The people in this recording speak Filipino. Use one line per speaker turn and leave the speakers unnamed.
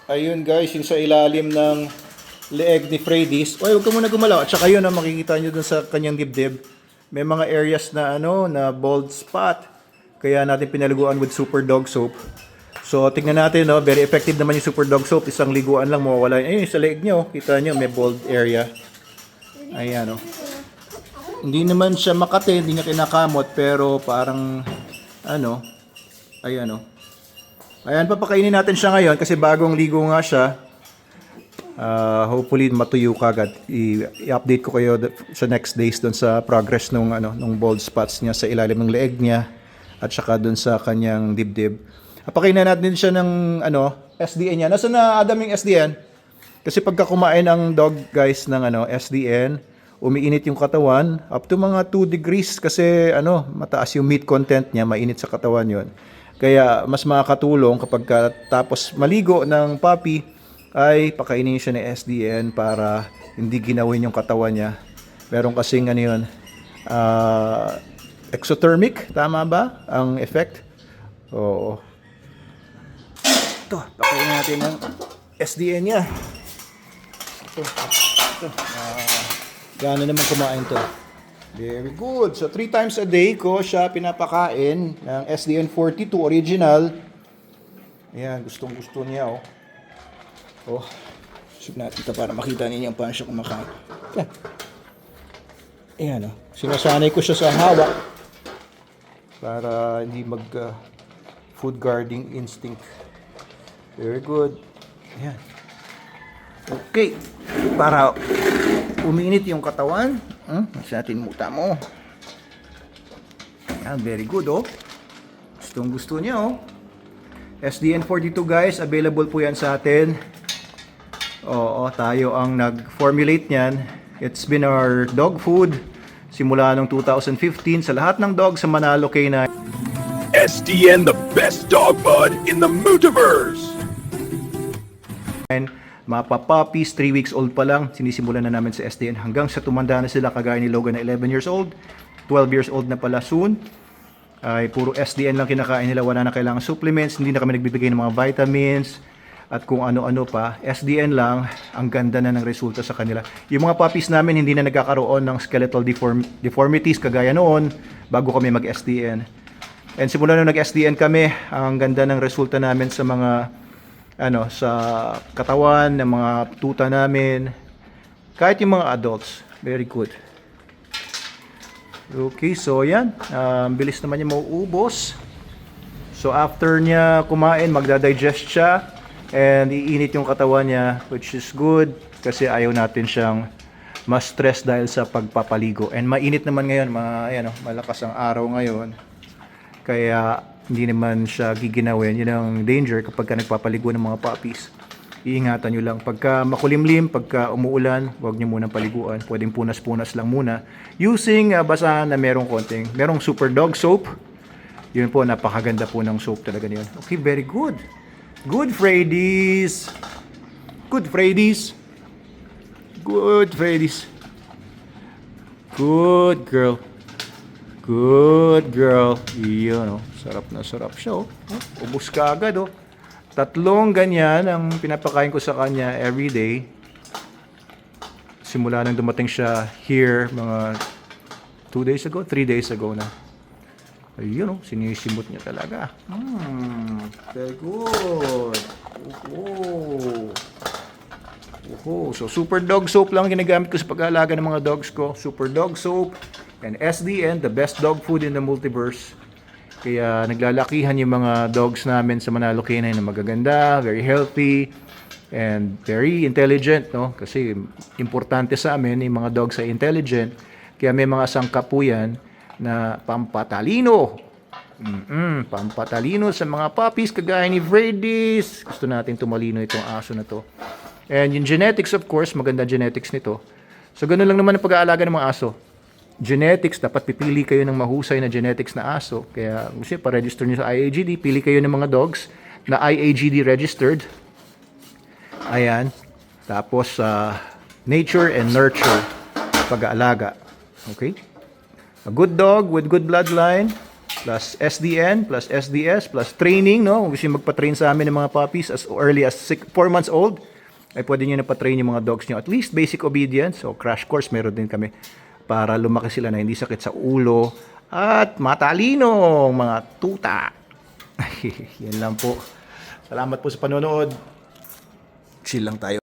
Ayun guys, yung sa ilalim ng leeg ni Freddy's. Oy, huwag ka muna gumalaw. At saka yun, makikita nyo dun sa kanyang dibdib. May mga areas na na bald spot. Kaya natin pinaliguan with Super Dog Soap. So, tingnan natin, no? Very effective naman yung Super Dog Soap. Isang liguan lang, mawawala. Ayun, sa leeg nyo. Kita nyo, may bald area. Ayan, no? Hindi naman siya makate, hindi niya kinakamot. Pero parang, ayan, no? Ayan, papakainin natin siya ngayon kasi bagong ligo nga siya. Hopefully matuyo kagad. I-update ko kayo sa next days doon sa progress nung bald spots niya sa ilalim ng leeg niya at saka doon sa kanyang dibdib. Papakainin natin siya ng SDN niya. Nasaan na Adam yung SDN? Kasi pagka kumain ang dog guys ng SDN, umiinit yung katawan up to mga 2 degrees kasi mataas yung meat content niya, mainit sa katawan yon. Kaya mas makakatulong kapag tapos maligo ng puppy ay pakainin siya ng SDN para hindi ginawin yung katawan niya. Meron kasing exothermic, tama ba ang effect? Oo. Ito, pakainin natin ng SDN niya. Ito. Gano'n naman kumain to. Very good. So 3 times a day ko siya pinapakain ng SDN42 original. Ayan, gustong-gusto niya Oh, shoot natin ito para makita ninyo paano siya kumakain. Ayan sinasanay ko siya sa hawak para hindi mag food guarding instinct. Very good. Ayan. Okay. Para uminit yung katawan. Mas natin muta mo. Ayan, very good Gustong gusto niya SDN42 guys, available po yan sa atin. Oo, tayo ang nag-formulate niyan. It's been our dog food simula noong 2015 sa lahat ng dog sa Manalo K9.
SDN, the best dog bud in the Mutaverse.
Mga puppies, 3 weeks old pa lang, sinisimulan na namin sa SDN hanggang sa tumanda na sila kagaya ni Logan na 11 years old, 12 years old na pala soon. Ay puro SDN lang kinakain nila, wala na kailangan supplements, hindi na kami nagbibigay ng mga vitamins at kung ano-ano pa. SDN lang, ang ganda na ng resulta sa kanila. Yung mga puppies namin hindi na nagkakaroon ng skeletal deformities kagaya noon bago kami mag-SDN. And simula nung nag-SDN kami, ang ganda ng resulta namin sa mga sa katawan ng mga tuta namin, kahit yung mga adults. Very good. Okay, so yan, bilis naman niya mauubos. So after niya kumain, magda-digest siya and iinit yung katawan niya, which is good kasi ayaw natin siyang ma-stress dahil sa pagpapaligo. And mainit naman ngayon, malakas ang araw ngayon. Kaya hindi naman siya giginawin. Yun ang danger kapag ka nagpapaligo ng mga puppies. Iingatan nyo lang. Pagka makulimlim, pagka umuulan, huwag nyo munang paliguan. Pwedeng punas-punas lang muna. Using basahan na merong Super Dog Soap. Yun po, napakaganda po ng soap talaga niyon. Okay, very good. Good Freddy's. Good Freddy's. Good Freddy's. Good girl. Good girl. Iyon sarap na sarap siya ubos ka agad 3 ganyan ang pinapakain ko sa kanya every day. Simula nang dumating siya here mga 2 days ago, 3 days ago na. Ayun sinisimot niya talaga. Very good. So Super Dog Soap lang ginagamit ko sa pag-aalaga ng mga dogs ko. Super Dog Soap and SDN, the best dog food in the multiverse. Kaya naglalakihan yung mga dogs namin sa Manalo K9 na magaganda, very healthy, and very intelligent, Kasi importante sa amin yung mga dogs ay intelligent. Kaya may mga sangkap po yan na pampatalino. Pampatalino sa mga puppies kagaya ni Freddy's. Gusto natin tumalino itong aso na to. And yung genetics, of course, maganda genetics nito. So ganun lang naman ang pag-aalaga ng mga aso. Genetics, dapat pipili kayo ng mahusay na genetics na aso. Kaya gusto nyo, pa-register nyo sa IAGD, pili kayo ng mga dogs na IAGD registered. Ayan. Tapos, nature and nurture, pag-aalaga. Okay? A good dog with good bloodline plus SDN, plus SDS, plus training, no? Kung gusto nyo magpa-train sa amin ng mga puppies as early as 4 months old, ay pwede nyo na pa-train yung mga dogs nyo. At least basic obedience. So, crash course meron din kami para lumaki sila na hindi sakit sa ulo at matalinong mga tuta. Yan lang po. Salamat po sa panonood. Chill lang tayo.